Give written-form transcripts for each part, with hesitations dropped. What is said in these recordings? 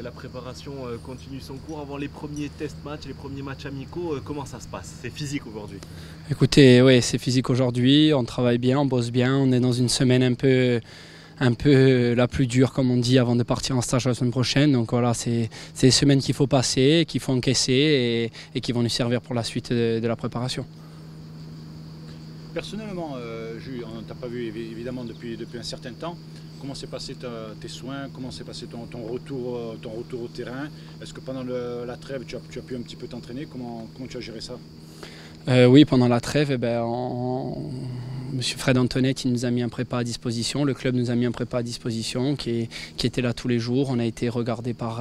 la préparation continue son cours avant les premiers test-matchs, les premiers matchs amicaux. Comment ça se passe? C'est physique aujourd'hui? Écoutez, oui, c'est physique aujourd'hui, on travaille bien, on bosse bien, on est dans une semaine un peu la plus dure comme on dit avant de partir en stage la semaine prochaine. Donc voilà, c'est des semaines qu'il faut passer, qu'il faut encaisser et qui vont nous servir pour la suite de la préparation. Personnellement, Jules, on ne t'a pas vu évidemment depuis un certain temps. Comment s'est passé tes soins? Comment s'est passé ton retour au terrain? Est-ce que pendant la trêve, tu as pu un petit peu t'entraîner? Comment tu as géré ça? Oui, pendant la trêve, Monsieur Fred Antoinette il nous a mis un prépa à disposition. Le club nous a mis un prépa à disposition qui était là tous les jours. On a été regardé par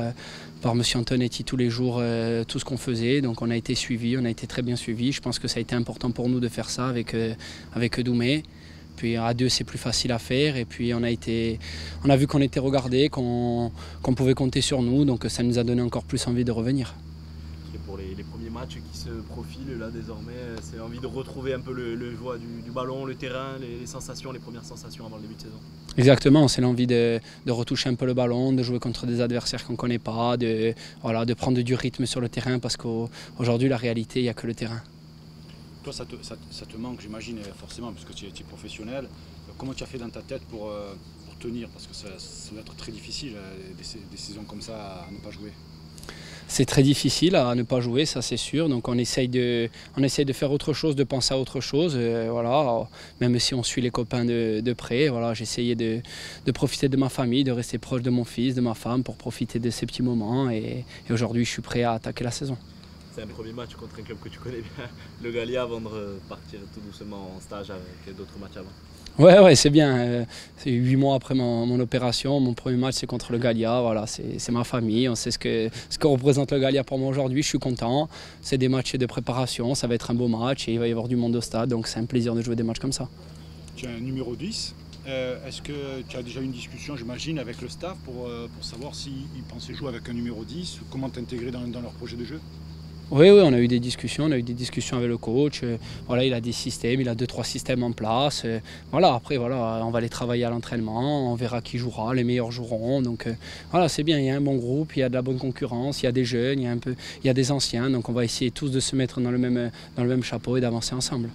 Monsieur Antonetti tous les jours, tout ce qu'on faisait. Donc on a été suivi, on a été très bien suivi. Je pense que ça a été important pour nous de faire ça avec Doumé. Puis à deux c'est plus facile à faire et puis on a vu qu'on était regardé, qu'on pouvait compter sur nous, donc ça nous a donné encore plus envie de revenir. Et pour les premiers matchs qui se profilent là désormais, c'est envie de retrouver un peu le joie du ballon, le terrain, les sensations, les premières sensations avant le début de saison. Exactement, c'est l'envie de retoucher un peu le ballon, de jouer contre des adversaires qu'on ne connaît pas, de prendre du rythme sur le terrain parce qu'aujourd'hui la réalité il n'y a que le terrain. Toi, ça te manque, j'imagine, forcément, parce que tu es professionnel. Comment tu as fait dans ta tête pour tenir? Parce que ça doit être très difficile, des saisons comme ça, à ne pas jouer. C'est très difficile à ne pas jouer, ça c'est sûr. Donc on essaye de faire autre chose, de penser à autre chose. Voilà. Même si on suit les copains de près, voilà, j'essayais de profiter de ma famille, de rester proche de mon fils, de ma femme, pour profiter de ces petits moments. Et aujourd'hui, je suis prêt à attaquer la saison. C'est un premier match contre un club que tu connais bien, le Gallia, avant de repartir tout doucement en stage avec d'autres matchs avant. Ouais, c'est bien. C'est 8 mois après mon opération. Mon premier match, c'est contre le Gallia. Voilà, c'est ma famille. On sait ce que représente le Gallia pour moi aujourd'hui. Je suis content. C'est des matchs de préparation. Ça va être un beau match et il va y avoir du monde au stade. Donc c'est un plaisir de jouer des matchs comme ça. Tu as un numéro 10. Est-ce que tu as déjà eu une discussion, j'imagine, avec le staff pour savoir s'ils pensaient jouer avec un numéro 10? Comment t'intégrer dans leur projet de jeu? Oui, on a eu des discussions, avec le coach. Voilà, il a des systèmes, il a 2-3 systèmes en place. Voilà, après, voilà, on va les travailler à l'entraînement, on verra qui jouera, les meilleurs joueront. Donc voilà, c'est bien, il y a un bon groupe, il y a de la bonne concurrence, il y a des jeunes, il y a des anciens. Donc on va essayer tous de se mettre dans le même chapeau et d'avancer ensemble.